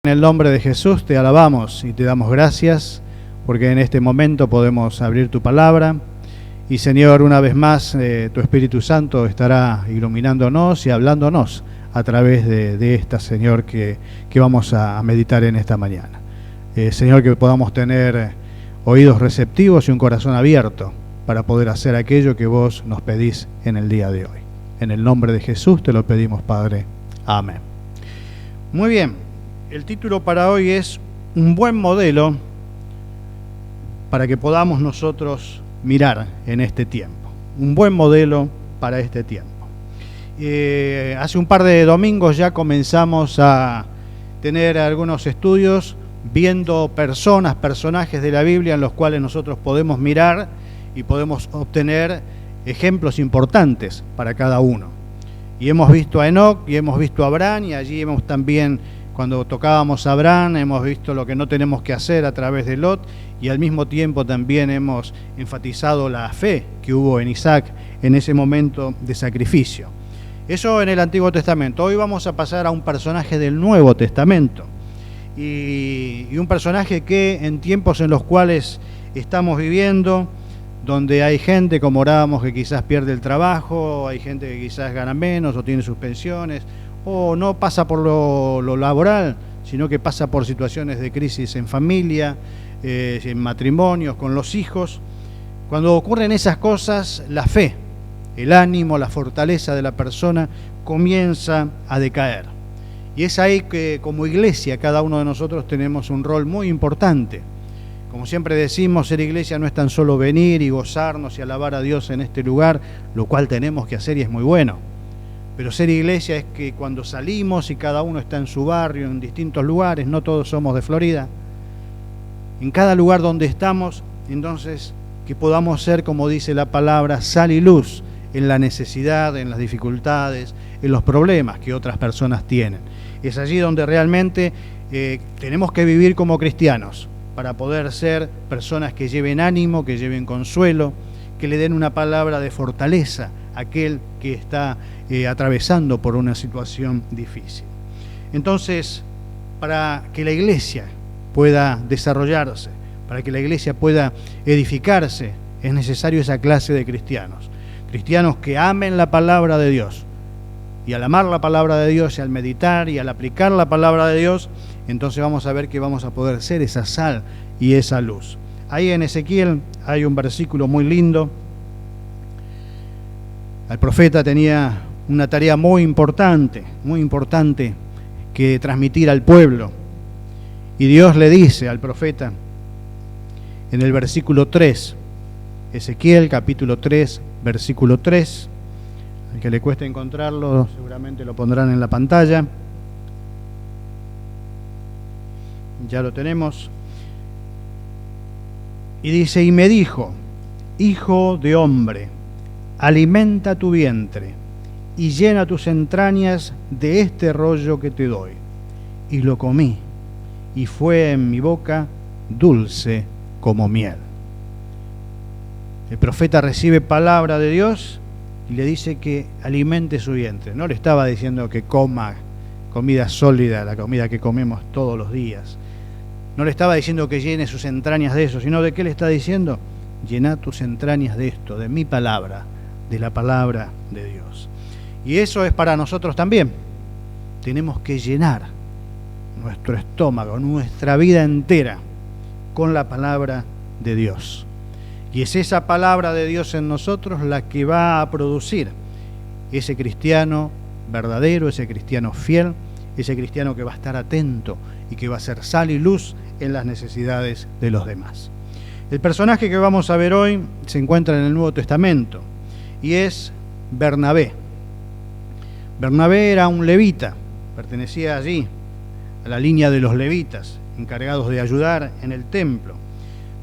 En el nombre de Jesús te alabamos y te damos gracias porque en este momento podemos abrir tu palabra y Señor, una vez más tu Espíritu Santo estará iluminándonos y hablándonos a través de esta, Señor, que vamos a meditar en esta mañana. Señor, que podamos tener oídos receptivos y un corazón abierto para poder hacer aquello que vos nos pedís en el día de hoy. En el nombre de Jesús te lo pedimos, Padre. Amén. Muy bien. El título para hoy es un buen modelo para que podamos nosotros mirar en este tiempo. Un buen modelo para este tiempo. Hace un par de domingos ya comenzamos a tener algunos estudios viendo personajes de la Biblia en los cuales nosotros podemos mirar y podemos obtener ejemplos importantes para cada uno. Y hemos visto a Enoc y hemos visto a Abraham y allí hemos también... Cuando tocábamos a Abraham, hemos visto lo que no tenemos que hacer a través de Lot y al mismo tiempo también hemos enfatizado la fe que hubo en Isaac en ese momento de sacrificio. Eso en el Antiguo Testamento. Hoy vamos a pasar a un personaje del Nuevo Testamento y un personaje que en tiempos en los cuales estamos viviendo, donde hay gente, como orábamos, que quizás pierde el trabajo, hay gente que quizás gana menos o tiene sus pensiones, o no pasa por lo laboral, sino que pasa por situaciones de crisis en familia, en matrimonios, con los hijos. Cuando ocurren esas cosas, la fe, el ánimo, la fortaleza de la persona comienza a decaer. Y es ahí que como iglesia cada uno de nosotros tenemos un rol muy importante. Como siempre decimos, ser iglesia no es tan solo venir y gozarnos y alabar a Dios en este lugar, lo cual tenemos que hacer y es muy bueno. Pero ser iglesia es que cuando salimos y cada uno está en su barrio, en distintos lugares, no todos somos de Florida, en cada lugar donde estamos, entonces que podamos ser, como dice la palabra, sal y luz en la necesidad, en las dificultades, en los problemas que otras personas tienen. Es allí donde realmente tenemos que vivir como cristianos para poder ser personas que lleven ánimo, que lleven consuelo, que le den una palabra de fortaleza a aquel que está atravesando por una situación difícil. Entonces, para que la iglesia pueda desarrollarse, para que la iglesia pueda edificarse, es necesario esa clase de cristianos. Cristianos que amen la palabra de Dios. Y al amar la palabra de Dios y al meditar y al aplicar la palabra de Dios, entonces vamos a ver que vamos a poder ser esa sal y esa luz. Ahí en Ezequiel hay un versículo muy lindo. El profeta tenía una tarea muy importante que transmitir al pueblo. Y Dios le dice al profeta en el versículo 3, Ezequiel capítulo 3, versículo 3, al que le cueste encontrarlo, seguramente lo pondrán en la pantalla. Ya lo tenemos. Y dice, y me dijo, hijo de hombre, alimenta tu vientre y llena tus entrañas de este rollo que te doy. Y lo comí, y fue en mi boca dulce como miel. El profeta recibe palabra de Dios y le dice que alimente su vientre. No le estaba diciendo que coma comida sólida, la comida que comemos todos los días. No le estaba diciendo que llene sus entrañas de eso, sino de qué le está diciendo: llena tus entrañas de esto, de mi palabra, de la palabra de Dios. Y eso es para nosotros también. Tenemos que llenar nuestro estómago, nuestra vida entera con la palabra de Dios. Y es esa palabra de Dios en nosotros la que va a producir ese cristiano verdadero, ese cristiano fiel, ese cristiano que va a estar atento y que va a ser sal y luz en las necesidades de los demás. El personaje que vamos a ver hoy se encuentra en el Nuevo Testamento y es Bernabé. Bernabé era un levita, pertenecía allí a la línea de los levitas, encargados de ayudar en el templo.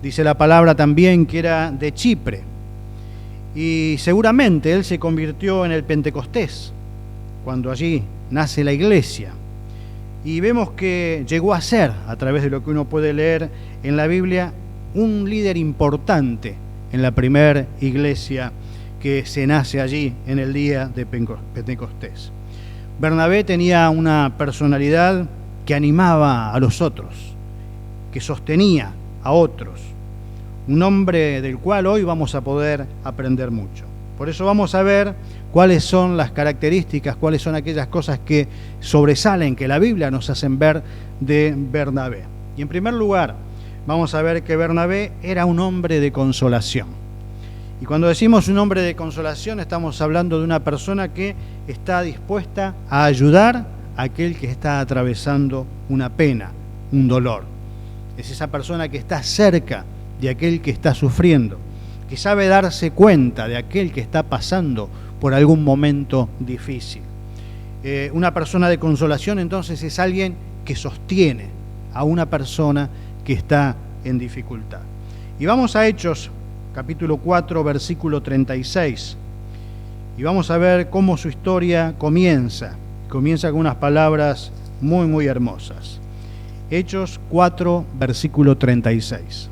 Dice la palabra también que era de Chipre y seguramente él se convirtió en el Pentecostés, cuando allí nace la iglesia. Y vemos que llegó a ser, a través de lo que uno puede leer en la Biblia, un líder importante en la primera iglesia que se nace allí en el día de Pentecostés. Bernabé tenía una personalidad que animaba a los otros, que sostenía a otros. Un hombre del cual hoy vamos a poder aprender mucho. Por eso vamos a ver cuáles son las características, cuáles son aquellas cosas que sobresalen, que la Biblia nos hacen ver de Bernabé. Y en primer lugar, vamos a ver que Bernabé era un hombre de consolación. Y cuando decimos un hombre de consolación, estamos hablando de una persona que está dispuesta a ayudar a aquel que está atravesando una pena, un dolor. Es esa persona que está cerca de aquel que está sufriendo, que sabe darse cuenta de aquel que está pasando por algún momento difícil. Una persona de consolación entonces es alguien que sostiene a una persona que está en dificultad. Y vamos a Hechos, capítulo 4, versículo 36, y vamos a ver cómo su historia comienza con unas palabras muy, muy hermosas. Hechos 4, versículo 36.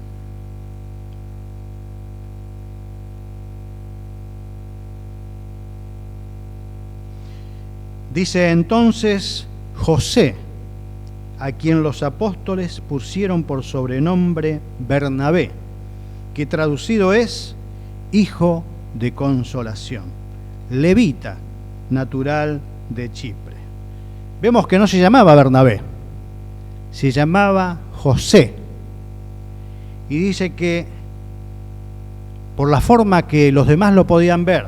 Dice: entonces José, a quien los apóstoles pusieron por sobrenombre Bernabé, que traducido es hijo de consolación, levita, natural de Chipre. Vemos que no se llamaba Bernabé, se llamaba José. Y dice que por la forma que los demás lo podían ver,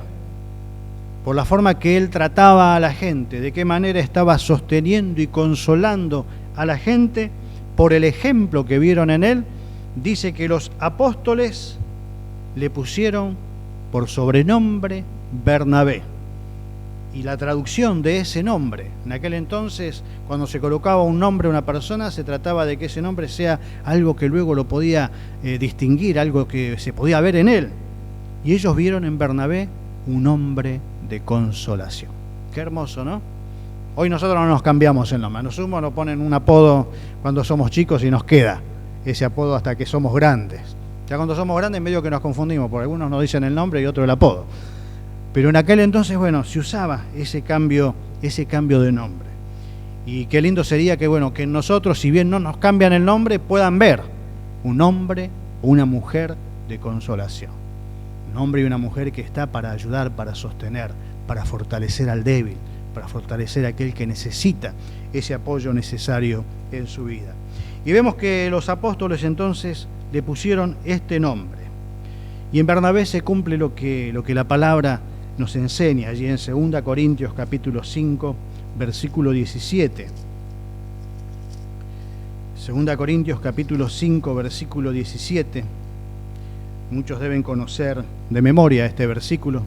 por la forma que él trataba a la gente, de qué manera estaba sosteniendo y consolando a la gente, por el ejemplo que vieron en él, dice que los apóstoles le pusieron por sobrenombre Bernabé. Y la traducción de ese nombre, en aquel entonces, cuando se colocaba un nombre a una persona, se trataba de que ese nombre sea algo que luego lo podía distinguir, algo que se podía ver en él. Y ellos vieron en Bernabé un hombre de consolación. Qué hermoso, ¿no? Hoy nosotros no nos cambiamos el nombre. A nosotros nos ponen un apodo cuando somos chicos y nos queda ese apodo hasta que somos grandes. Ya cuando somos grandes medio que nos confundimos, porque algunos nos dicen el nombre y otros el apodo. Pero en aquel entonces, bueno, se usaba ese cambio de nombre. Y qué lindo sería que, bueno, que nosotros, si bien no nos cambian el nombre, puedan ver un hombre o una mujer de consolación. Un hombre y una mujer que está para ayudar, para sostener, para fortalecer al débil, para fortalecer a aquel que necesita ese apoyo necesario en su vida. Y vemos que los apóstoles entonces le pusieron este nombre. Y en Bernabé se cumple lo que la palabra nos enseña allí en 2 Corintios capítulo 5, versículo 17. 2 Corintios capítulo 5, versículo 17. Muchos deben conocer de memoria este versículo.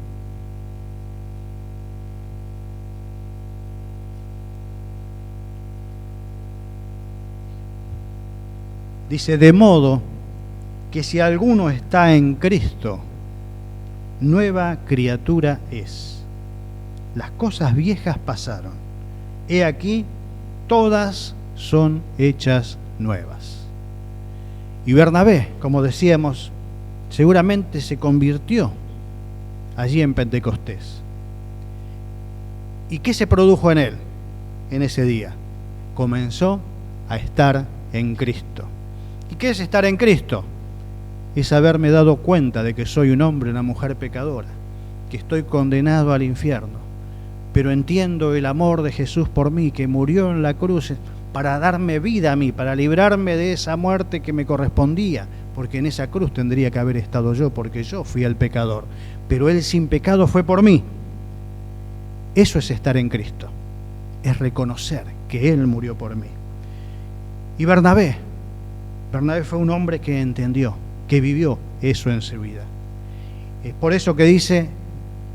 Dice: de modo que si alguno está en Cristo, nueva criatura es. Las cosas viejas pasaron. He aquí, todas son hechas nuevas. Y Bernabé, como decíamos, seguramente se convirtió allí en Pentecostés. ¿Y qué se produjo en él en ese día? Comenzó a estar en Cristo. ¿Y qué es estar en Cristo? Es haberme dado cuenta de que soy un hombre, una mujer pecadora, que estoy condenado al infierno, pero entiendo el amor de Jesús por mí, que murió en la cruz para darme vida a mí, para librarme de esa muerte que me correspondía, porque en esa cruz tendría que haber estado yo, porque yo fui el pecador, pero Él sin pecado fue por mí. Eso es estar en Cristo, es reconocer que Él murió por mí. Y Bernabé fue un hombre que entendió, que vivió eso en su vida. Es por eso que dice,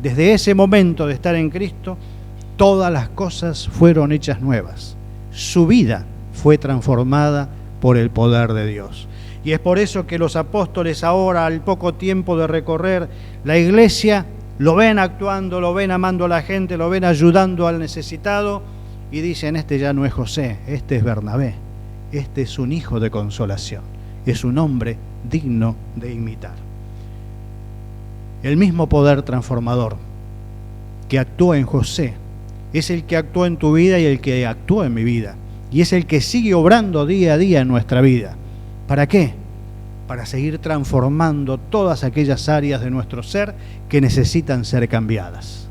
desde ese momento de estar en Cristo, todas las cosas fueron hechas nuevas. Su vida fue transformada por el poder de Dios. Y es por eso que los apóstoles ahora, al poco tiempo de recorrer la iglesia, lo ven actuando, lo ven amando a la gente, lo ven ayudando al necesitado, y dicen: este ya no es José, este es Bernabé, este es un hijo de consolación, es un hombre digno de imitar. El mismo poder transformador que actuó en José es el que actuó en tu vida y el que actuó en mi vida. y es el que sigue obrando día a día en nuestra vida. ¿Para qué? Para seguir transformando todas aquellas áreas de nuestro ser que necesitan ser cambiadas.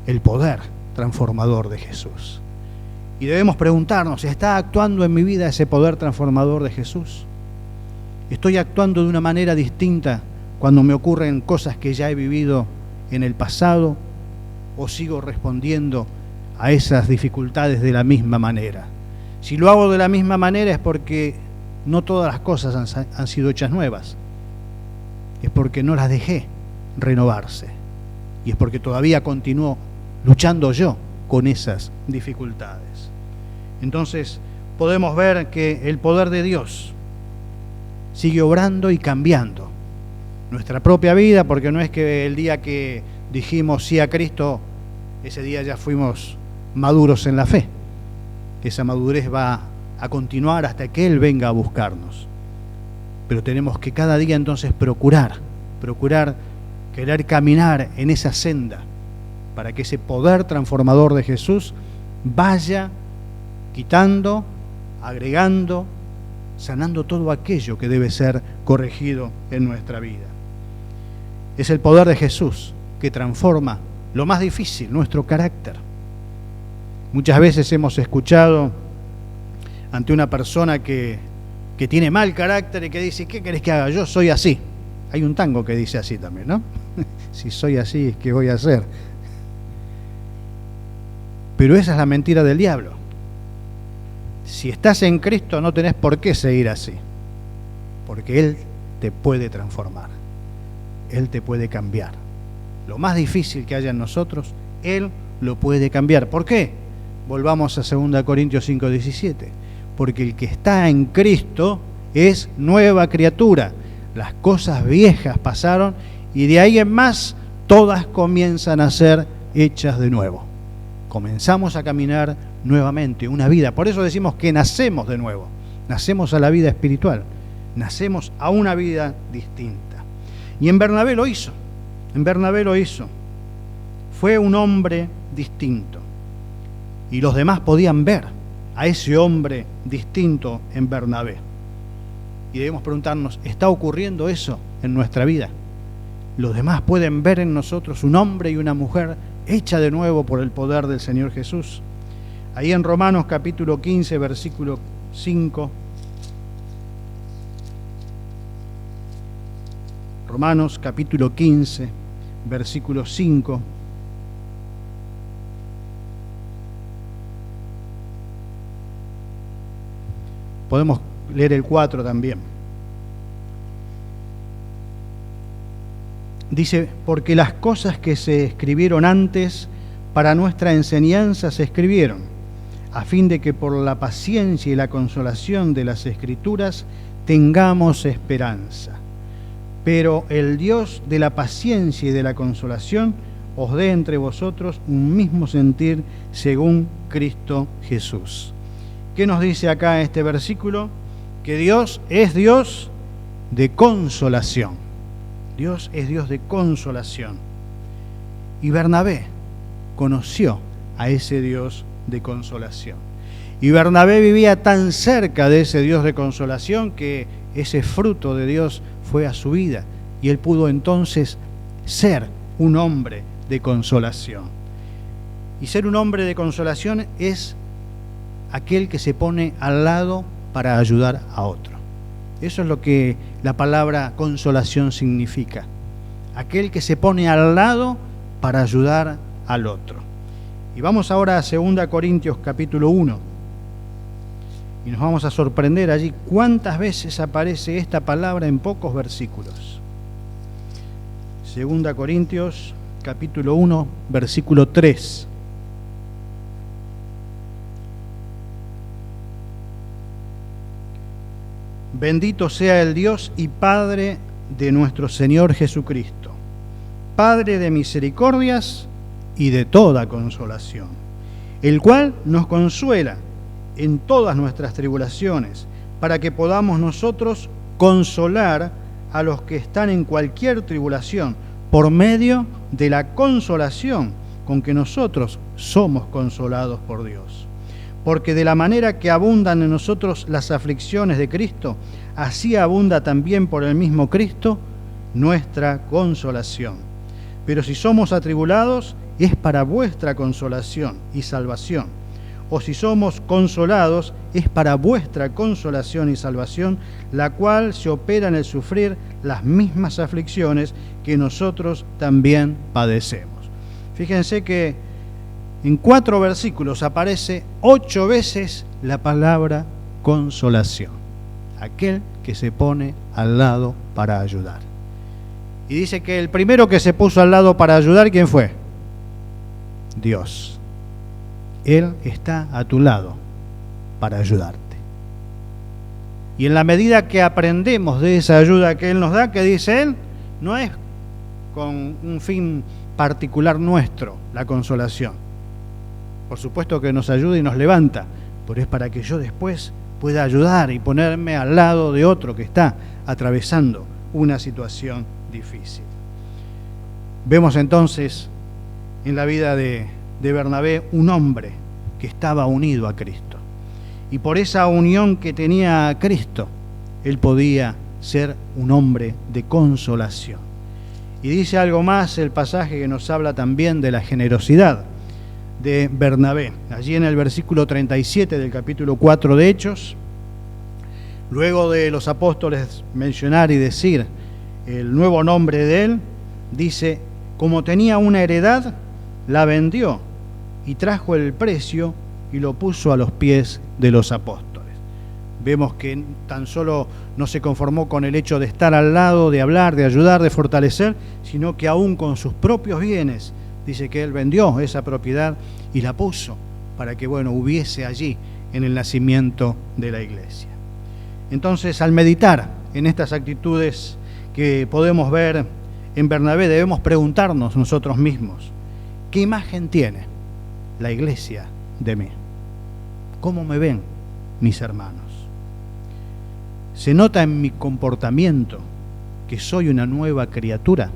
El poder transformador de Jesús. Y debemos preguntarnos, ¿está actuando en mi vida ese poder transformador de Jesús? ¿Estoy actuando de una manera distinta cuando me ocurren cosas que ya he vivido en el pasado? ¿O sigo respondiendo a esas dificultades de la misma manera? Si lo hago de la misma manera es porque no todas las cosas han sido hechas nuevas. Es porque no las dejé renovarse. Y es porque todavía continúo luchando yo con esas dificultades. Entonces podemos ver que el poder de Dios sigue obrando y cambiando nuestra propia vida, porque no es que el día que dijimos sí a Cristo, ese día ya fuimos maduros en la fe. Esa madurez va a continuar hasta que Él venga a buscarnos. Pero tenemos que cada día entonces procurar querer caminar en esa senda para que ese poder transformador de Jesús vaya quitando, agregando, sanando todo aquello que debe ser corregido en nuestra vida. Es el poder de Jesús que transforma lo más difícil, nuestro carácter. Muchas veces hemos escuchado ante una persona que tiene mal carácter y que dice, ¿qué querés que haga? Yo soy así. Hay un tango que dice así también, ¿no? Si soy así, ¿qué voy a hacer? Pero esa es la mentira del diablo. Si estás en Cristo no tenés por qué seguir así, porque Él te puede transformar, Él te puede cambiar. Lo más difícil que haya en nosotros, Él lo puede cambiar. ¿Por qué? Volvamos a 2 Corintios 5:17. Porque el que está en Cristo es nueva criatura. Las cosas viejas pasaron y de ahí en más todas comienzan a ser hechas de nuevo. Comenzamos a caminar nuevamente una vida. Por eso decimos que nacemos de nuevo. Nacemos a la vida espiritual. Nacemos a una vida distinta. Y en Bernabé lo hizo. En Bernabé lo hizo. Fue un hombre distinto. Y los demás podían ver a ese hombre distinto en Bernabé. Y debemos preguntarnos, ¿está ocurriendo eso en nuestra vida? Los demás pueden ver en nosotros un hombre y una mujer hecha de nuevo por el poder del Señor Jesús. Ahí en Romanos capítulo 15, versículo 5. Romanos capítulo 15, versículo 5. Podemos leer el 4 también. Dice, porque las cosas que se escribieron antes para nuestra enseñanza se escribieron, a fin de que por la paciencia y la consolación de las Escrituras tengamos esperanza. Pero el Dios de la paciencia y de la consolación os dé entre vosotros un mismo sentir según Cristo Jesús. ¿Qué nos dice acá este versículo? Que Dios es Dios de consolación. Dios es Dios de consolación. Y Bernabé conoció a ese Dios de consolación. Y Bernabé vivía tan cerca de ese Dios de consolación que ese fruto de Dios fue a su vida. Y él pudo entonces ser un hombre de consolación. Y ser un hombre de consolación es aquel que se pone al lado para ayudar a otro. Eso es lo que la palabra consolación significa. Aquel que se pone al lado para ayudar al otro. Y vamos ahora a 2 Corintios capítulo 1. Y nos vamos a sorprender allí cuántas veces aparece esta palabra en pocos versículos. 2 Corintios capítulo 1, versículo 3. Bendito sea el Dios y Padre de nuestro Señor Jesucristo, Padre de misericordias y de toda consolación, el cual nos consuela en todas nuestras tribulaciones, para que podamos nosotros consolar a los que están en cualquier tribulación, por medio de la consolación con que nosotros somos consolados por Dios. porque de la manera que abundan en nosotros las aflicciones de Cristo, así abunda también por el mismo Cristo nuestra consolación. Pero si somos atribulados, es para vuestra consolación y salvación. O si somos consolados, es para vuestra consolación y salvación, la cual se opera en el sufrir las mismas aflicciones que nosotros también padecemos. Fíjense que en 4 versículos aparece 8 veces la palabra consolación. Aquel que se pone al lado para ayudar. Y dice que el primero que se puso al lado para ayudar, ¿quién fue? Dios. Él está a tu lado para ayudarte. Y en la medida que aprendemos de esa ayuda que Él nos da, que dice Él, no es con un fin particular nuestro la consolación. Por supuesto que nos ayuda y nos levanta, pero es para que yo después pueda ayudar y ponerme al lado de otro que está atravesando una situación difícil. Vemos entonces en la vida de Bernabé un hombre que estaba unido a Cristo. Y por esa unión que tenía a Cristo, él podía ser un hombre de consolación. Y dice algo más el pasaje que nos habla también de la generosidad de Bernabé. Allí en el versículo 37 del capítulo 4 de Hechos, luego de los apóstoles mencionar y decir el nuevo nombre de él, dice, como tenía una heredad, la vendió y trajo el precio y lo puso a los pies de los apóstoles. Vemos que tan solo no se conformó con el hecho de estar al lado, de hablar, de ayudar, de fortalecer, sino que aún con sus propios bienes, dice que él vendió esa propiedad y la puso para que, hubiese allí en el nacimiento de la iglesia. Entonces, al meditar en estas actitudes que podemos ver en Bernabé, debemos preguntarnos nosotros mismos, ¿qué imagen tiene la iglesia de mí? ¿Cómo me ven mis hermanos? ¿Se nota en mi comportamiento que soy una nueva criatura?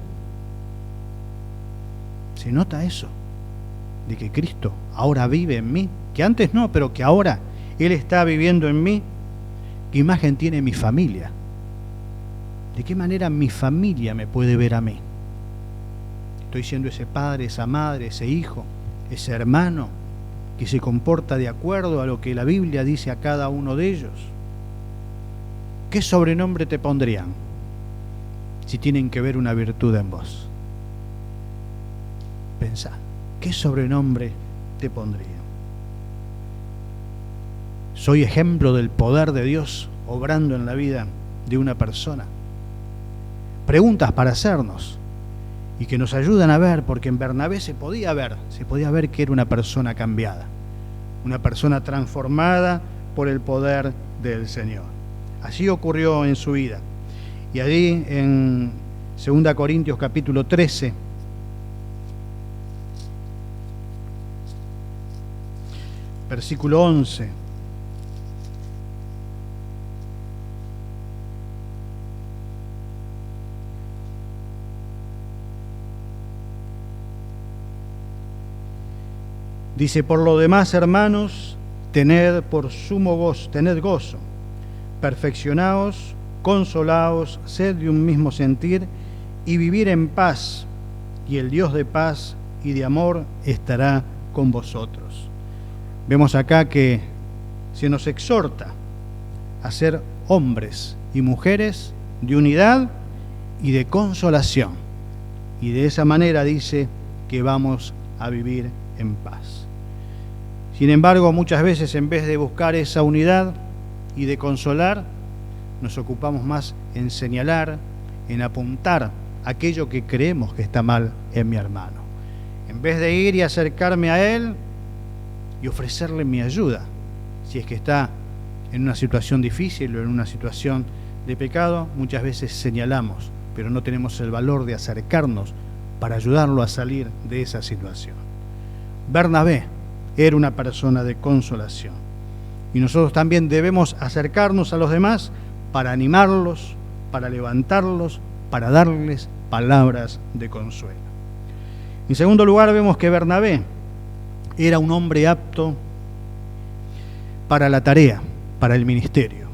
¿Se nota eso? De que Cristo ahora vive en mí, que antes no, pero que ahora Él está viviendo en mí. ¿Qué imagen tiene mi familia? ¿De qué manera mi familia me puede ver a mí? ¿Estoy siendo ese padre, esa madre, ese hijo, ese hermano que se comporta de acuerdo a lo que la Biblia dice a cada uno de ellos? ¿Qué sobrenombre te pondrían si tienen que ver una virtud en vos? Pensá, ¿qué sobrenombre te pondrían? ¿Soy ejemplo del poder de Dios obrando en la vida de una persona? Preguntas para hacernos y que nos ayudan a ver, porque en Bernabé se podía ver que era una persona cambiada, una persona transformada por el poder del Señor. Así ocurrió en su vida. Y allí en 2 Corintios capítulo 13, versículo 11, dice, por lo demás, hermanos, tened por sumo gozo, tened gozo, perfeccionaos, consolaos, sed de un mismo sentir y vivir en paz, y el Dios de paz y de amor estará con vosotros. Vemos acá que se nos exhorta a ser hombres y mujeres de unidad y de consolación. Y de esa manera dice que vamos a vivir en paz. Sin embargo, muchas veces en vez de buscar esa unidad y de consolar, nos ocupamos más en señalar, en apuntar aquello que creemos que está mal en mi hermano. En vez de ir y acercarme a él y ofrecerle mi ayuda, si es que está en una situación difícil o en una situación de pecado, muchas veces señalamos, pero no tenemos el valor de acercarnos para ayudarlo a salir de esa situación. Bernabé era una persona de consolación y nosotros también debemos acercarnos a los demás para animarlos, para levantarlos, para darles palabras de consuelo. En segundo lugar, vemos que Bernabé era un hombre apto para la tarea, para el ministerio.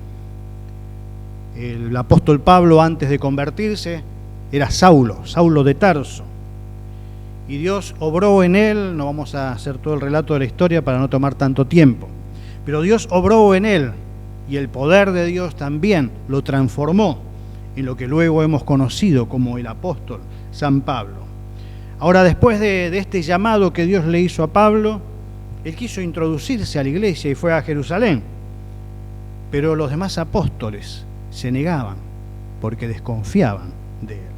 El apóstol Pablo, antes de convertirse, era Saulo de Tarso. Y Dios obró en él, no vamos a hacer todo el relato de la historia para no tomar tanto tiempo, pero Dios obró en él y el poder de Dios también lo transformó en lo que luego hemos conocido como el apóstol San Pablo. Ahora, después de este llamado que Dios le hizo a Pablo, él quiso introducirse a la iglesia y fue a Jerusalén, pero los demás apóstoles se negaban porque desconfiaban de él.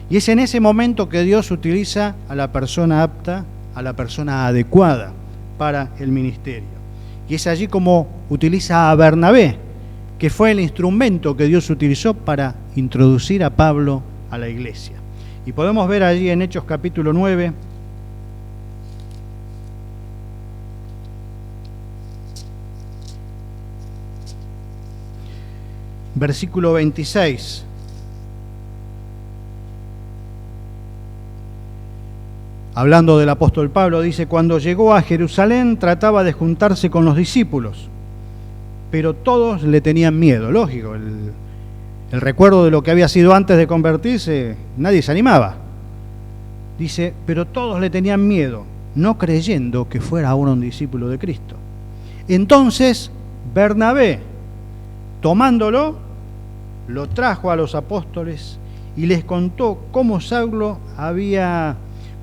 Y es en ese momento que Dios utiliza a la persona apta, a la persona adecuada para el ministerio. Y es allí como utiliza a Bernabé, que fue el instrumento que Dios utilizó para introducir a Pablo a la iglesia. Y podemos ver allí en Hechos capítulo 9, versículo 26. Hablando del apóstol Pablo, dice: cuando llegó a Jerusalén trataba de juntarse con los discípulos, pero todos le tenían miedo. Lógico, el recuerdo de lo que había sido antes de convertirse, nadie se animaba. Dice, pero todos le tenían miedo, no creyendo que fuera ahora un discípulo de Cristo. Entonces Bernabé, tomándolo, lo trajo a los apóstoles y les contó cómo Saulo había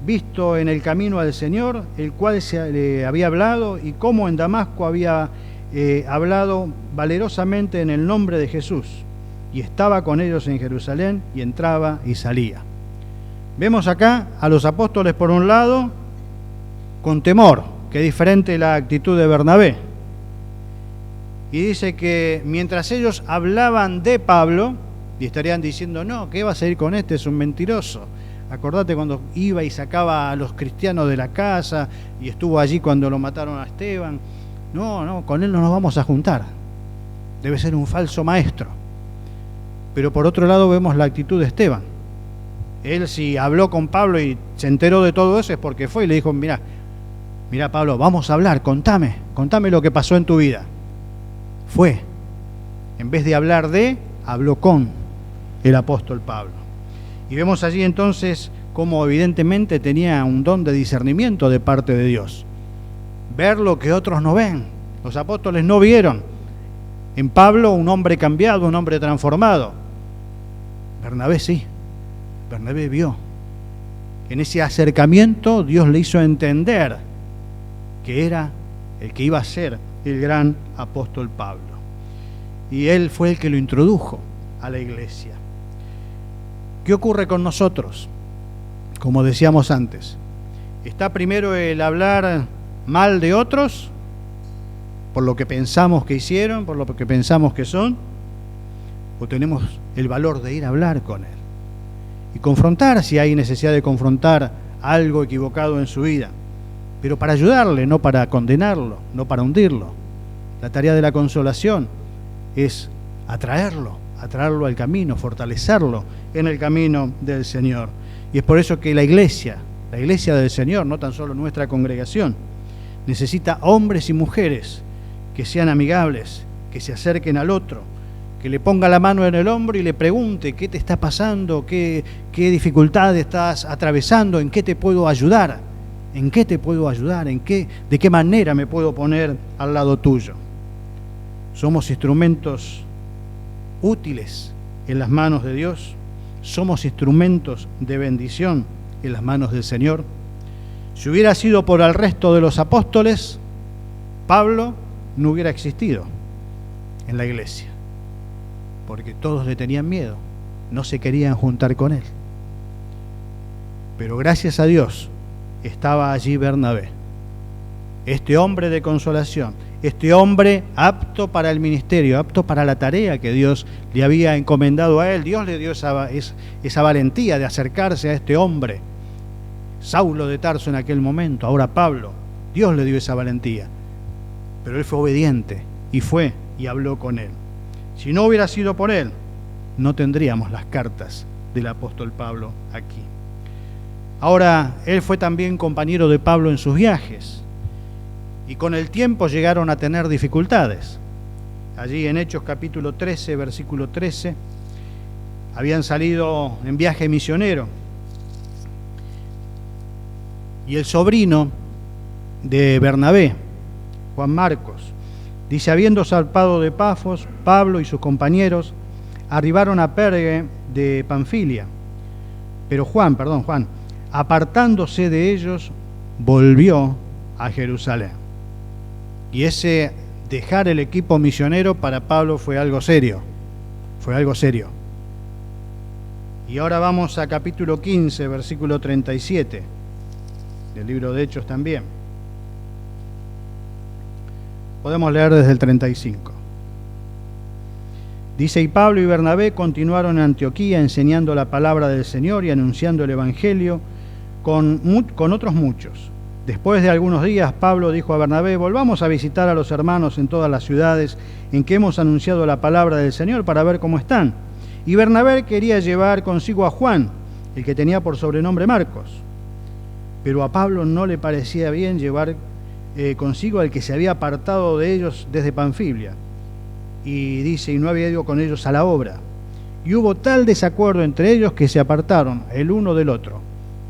visto en el camino al Señor, el cual le había hablado, y cómo en Damasco había hablado valerosamente en el nombre de Jesús, y estaba con ellos en Jerusalén, y entraba y salía. Vemos acá a los apóstoles por un lado con temor, que es diferente la actitud de Bernabé. Y dice que mientras ellos hablaban de Pablo, y estarían diciendo, no, ¿qué vas a ir con este? Es un mentiroso. Acordate cuando iba y sacaba a los cristianos de la casa y estuvo allí cuando lo mataron a Esteban. No, con él no nos vamos a juntar. Debe ser un falso maestro. Pero por otro lado vemos la actitud de Esteban. Él, si habló con Pablo y se enteró de todo eso, es porque fue y le dijo, mira Pablo, vamos a hablar, contame lo que pasó en tu vida. Fue. En vez de hablar habló con el apóstol Pablo. Y vemos allí entonces cómo evidentemente tenía un don de discernimiento de parte de Dios. Ver lo que otros no ven. Los apóstoles no vieron en Pablo un hombre cambiado, un hombre transformado. Bernabé sí. Bernabé vio. En ese acercamiento Dios le hizo entender que era el que iba a ser el gran apóstol Pablo. Y él fue el que lo introdujo a la iglesia. ¿Qué ocurre con nosotros? Como decíamos antes, ¿está primero el hablar mal de otros por lo que pensamos que hicieron, por lo que pensamos que son? ¿O tenemos el valor de ir a hablar con él y confrontar si hay necesidad de confrontar algo equivocado en su vida? Pero para ayudarle, no para condenarlo, no para hundirlo. La tarea de la consolación es atraerlo al camino, fortalecerlo en el camino del Señor. Y es por eso que la iglesia del Señor, no tan solo nuestra congregación, necesita hombres y mujeres que sean amigables, que se acerquen al otro, que le ponga la mano en el hombro y le pregunte qué te está pasando, qué dificultad estás atravesando, en qué te puedo ayudar, de qué manera me puedo poner al lado tuyo. Somos instrumentos útiles en las manos de Dios, somos instrumentos de bendición en las manos del Señor. Si hubiera sido por el resto de los apóstoles, Pablo no hubiera existido en la iglesia, porque todos le tenían miedo, no se querían juntar con él. Pero gracias a Dios estaba allí Bernabé, este hombre de consolación, este hombre apto para el ministerio, apto para la tarea que Dios le había encomendado a él. Dios le dio esa valentía de acercarse a este hombre, Saulo de Tarso en aquel momento, ahora Pablo. Dios le dio esa valentía, pero él fue obediente y fue y habló con él. Si no hubiera sido por él, no tendríamos las cartas del apóstol Pablo aquí. Ahora, él fue también compañero de Pablo en sus viajes. y con el tiempo llegaron a tener dificultades. Allí en Hechos capítulo 13, versículo 13, habían salido en viaje misionero y el sobrino de Bernabé, Juan Marcos, dice: habiendo zarpado de Pafos, Pablo y sus compañeros arribaron a Perge de Panfilia, pero Juan, apartándose de ellos, volvió a Jerusalén. Y ese dejar el equipo misionero para Pablo fue algo serio, Y ahora vamos a capítulo 15, versículo 37, del libro de Hechos también. Podemos leer desde el 35. Dice: y Pablo y Bernabé continuaron en Antioquía enseñando la palabra del Señor y anunciando el Evangelio con otros muchos. Después de algunos días, Pablo dijo a Bernabé: volvamos a visitar a los hermanos en todas las ciudades en que hemos anunciado la palabra del Señor para ver cómo están. Y Bernabé quería llevar consigo a Juan, el que tenía por sobrenombre Marcos. Pero a Pablo no le parecía bien llevar consigo al que se había apartado de ellos desde Panfilia. Y dice: y no había ido con ellos a la obra. Y hubo tal desacuerdo entre ellos que se apartaron el uno del otro.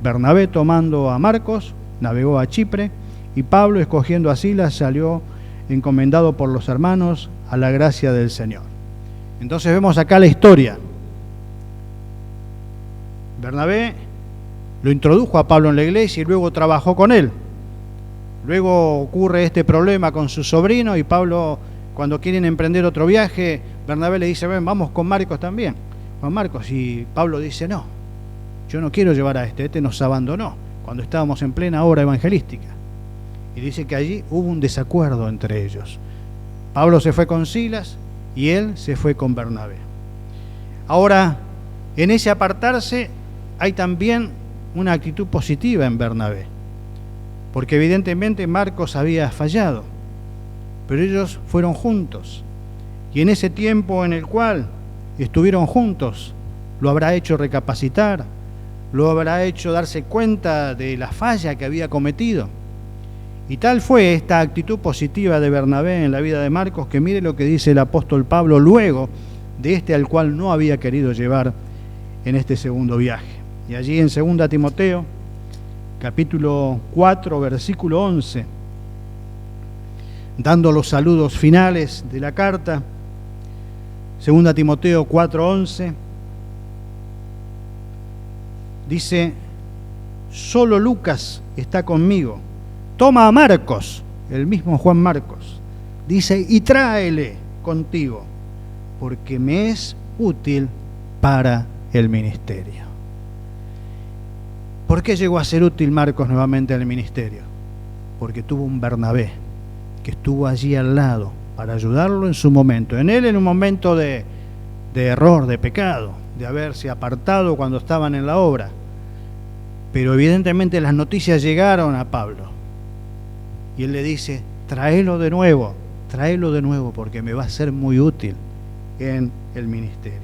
Bernabé, tomando a Marcos, navegó a Chipre, y Pablo, escogiendo a Silas, salió encomendado por los hermanos a la gracia del Señor. Entonces vemos acá la historia. Bernabé lo introdujo a Pablo en la iglesia y luego trabajó con él. Luego ocurre este problema con su sobrino y Pablo, cuando quieren emprender otro viaje, Bernabé le dice: ven, vamos con Marcos también, Juan Marcos. Y Pablo dice: no, yo no quiero llevar a este nos abandonó cuando estábamos en plena obra evangelística. Y dice que allí hubo un desacuerdo entre ellos. Pablo se fue con Silas y él se fue con Bernabé. Ahora, en ese apartarse hay también una actitud positiva en Bernabé, porque evidentemente Marcos había fallado, pero ellos fueron juntos, y en ese tiempo en el cual estuvieron juntos, lo habrá hecho recapacitar, lo habrá hecho darse cuenta de la falla que había cometido. Y tal fue esta actitud positiva de Bernabé en la vida de Marcos, que mire lo que dice el apóstol Pablo luego de este al cual no había querido llevar en este segundo viaje. Y allí en 2 Timoteo, capítulo 4, versículo 11, dando los saludos finales de la carta, 2 Timoteo 4:11, dice: solo Lucas está conmigo, toma a Marcos, el mismo Juan Marcos, dice, y tráele contigo, porque me es útil para el ministerio. ¿Por qué llegó a ser útil Marcos nuevamente al ministerio? Porque tuvo un Bernabé que estuvo allí al lado para ayudarlo en su momento, en un momento de error, de pecado, de haberse apartado cuando estaban en la obra. Pero evidentemente las noticias llegaron a Pablo y él le dice: tráelo de nuevo porque me va a ser muy útil en el ministerio.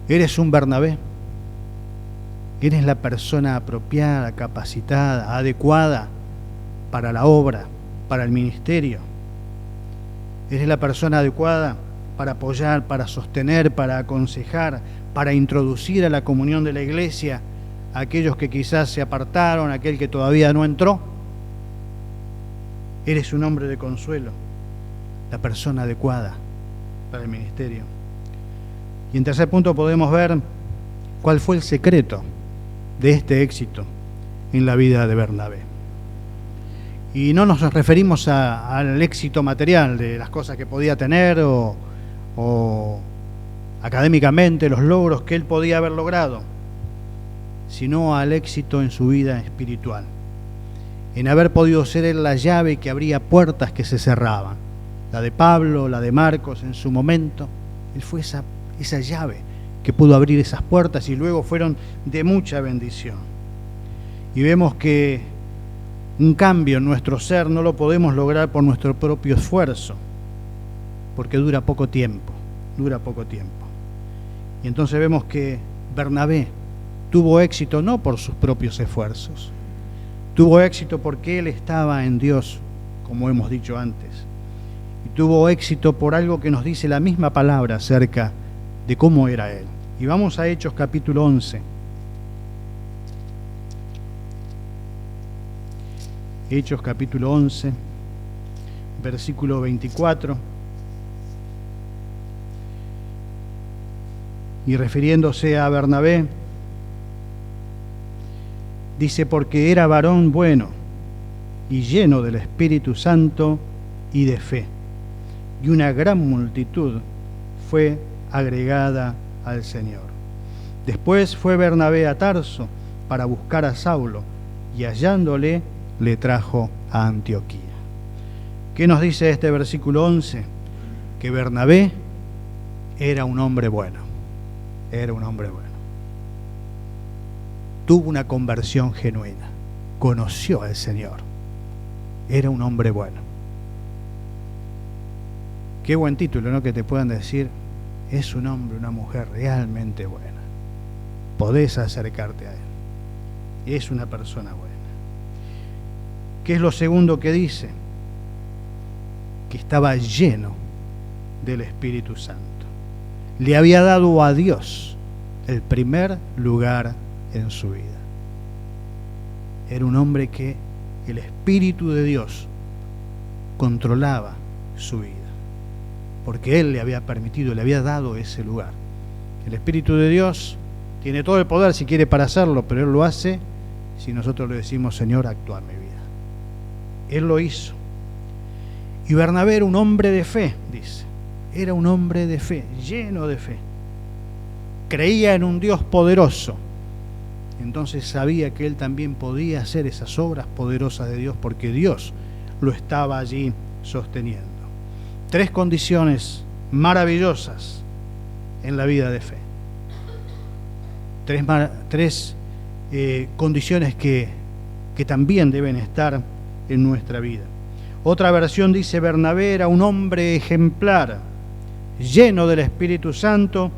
¿Eres un Bernabé? ¿Eres la persona apropiada, capacitada, adecuada para la obra, para el ministerio? ¿Eres la persona adecuada para apoyar, para sostener, para aconsejar, para introducir a la comunión de la iglesia a aquellos que quizás se apartaron, a aquel que todavía no entró? Eres un hombre de consuelo, la persona adecuada para el ministerio. Y en tercer punto podemos ver cuál fue el secreto de este éxito en la vida de Bernabé. Y no nos referimos al éxito material de las cosas que podía tener o académicamente los logros que él podía haber logrado, sino al éxito en su vida espiritual, en haber podido ser él la llave que abría puertas que se cerraban. La de Pablo, la de Marcos en su momento, él fue esa llave que pudo abrir esas puertas y luego fueron de mucha bendición. Y vemos que un cambio en nuestro ser no lo podemos lograr por nuestro propio esfuerzo, porque dura poco tiempo. Y entonces vemos que Bernabé tuvo éxito no por sus propios esfuerzos, tuvo éxito porque él estaba en Dios como hemos dicho antes. Y tuvo éxito por algo que nos dice la misma palabra acerca de cómo era él. Y vamos a Hechos capítulo 11. Hechos capítulo 11, versículo 24. Y refiriéndose a Bernabé, dice: porque era varón bueno y lleno del Espíritu Santo y de fe, y una gran multitud fue agregada al Señor. Después fue Bernabé a Tarso para buscar a Saulo, y hallándole le trajo a Antioquía. ¿Qué nos dice este versículo 11? Que Bernabé era un hombre bueno. Era un hombre bueno. Tuvo una conversión genuina. Conoció al Señor. Era un hombre bueno. Qué buen título, ¿no? Que te puedan decir: es un hombre, una mujer realmente buena. Podés acercarte a él. Es una persona buena. ¿Qué es lo segundo que dice? Que estaba lleno del Espíritu Santo. Le había dado a Dios el primer lugar en su vida. Era un hombre que el Espíritu de Dios controlaba su vida, porque Él le había permitido, le había dado ese lugar. El Espíritu de Dios tiene todo el poder si quiere para hacerlo, pero Él lo hace si nosotros le decimos: Señor, actúa en mi vida. Él lo hizo. Y Bernabé era un hombre de fe, dice. Era un hombre de fe, lleno de fe. Creía en un Dios poderoso. Entonces sabía que él también podía hacer esas obras poderosas de Dios, porque Dios lo estaba allí sosteniendo. 3 condiciones maravillosas en la vida de fe. 3 condiciones que también deben estar en nuestra vida. Otra versión dice: Bernabé era un hombre ejemplar, lleno del Espíritu Santo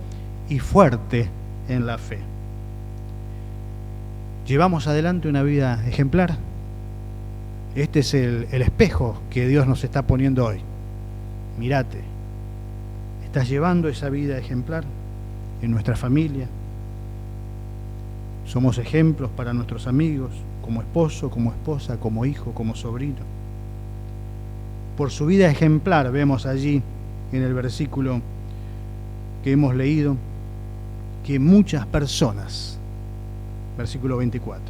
y fuerte en la fe. ¿Llevamos adelante una vida ejemplar? Este es el espejo que Dios nos está poniendo hoy. Mírate, ¿estás llevando esa vida ejemplar en nuestra familia? Somos ejemplos para nuestros amigos, como esposo, como esposa, como hijo, como sobrino. Por su vida ejemplar vemos allí en el versículo que hemos leído que muchas personas, versículo 24,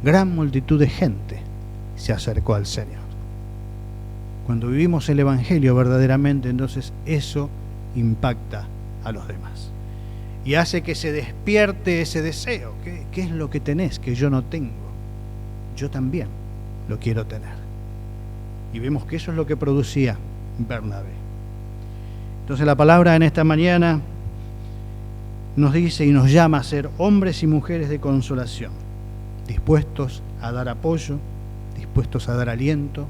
gran multitud de gente se acercó al Señor. Cuando vivimos el Evangelio verdaderamente, entonces eso impacta a los demás y hace que se despierte ese deseo. ¿Qué es lo que tenés que yo no tengo? Yo también lo quiero tener. Y vemos que eso es lo que producía Bernabé. Entonces la palabra en esta mañana nos dice y nos llama a ser hombres y mujeres de consolación, dispuestos a dar apoyo, dispuestos a dar aliento,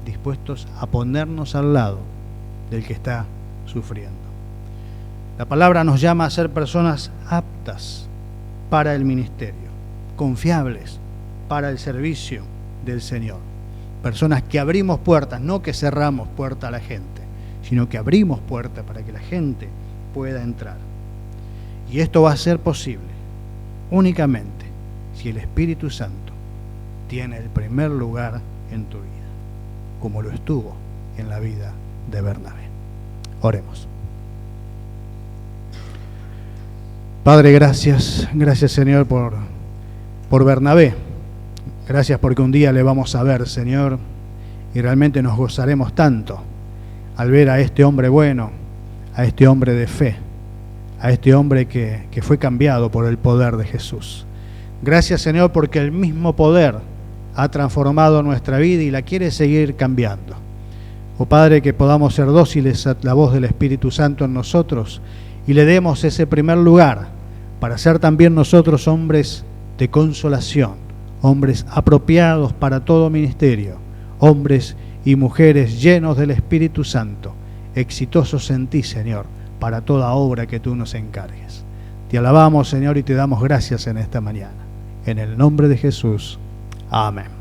dispuestos a ponernos al lado del que está sufriendo. La palabra nos llama a ser personas aptas para el ministerio, confiables para el servicio del Señor. Personas que abrimos puertas, no que cerramos puerta a la gente, sino que abrimos puertas para que la gente pueda entrar. Y esto va a ser posible únicamente si el Espíritu Santo tiene el primer lugar en tu vida, como lo estuvo en la vida de Bernabé. Oremos. Padre, gracias Señor por Bernabé. Gracias porque un día le vamos a ver, Señor, y realmente nos gozaremos tanto al ver a este hombre bueno, a este hombre de fe, a este hombre que fue cambiado por el poder de Jesús. Gracias, Señor, porque el mismo poder ha transformado nuestra vida y la quiere seguir cambiando. Oh Padre, que podamos ser dóciles a la voz del Espíritu Santo en nosotros y le demos ese primer lugar para ser también nosotros hombres de consolación, hombres apropiados para todo ministerio, hombres y mujeres llenos del Espíritu Santo, exitosos en ti, Señor, para toda obra que tú nos encargues. Te alabamos, Señor, y te damos gracias en esta mañana. En el nombre de Jesús. Amén.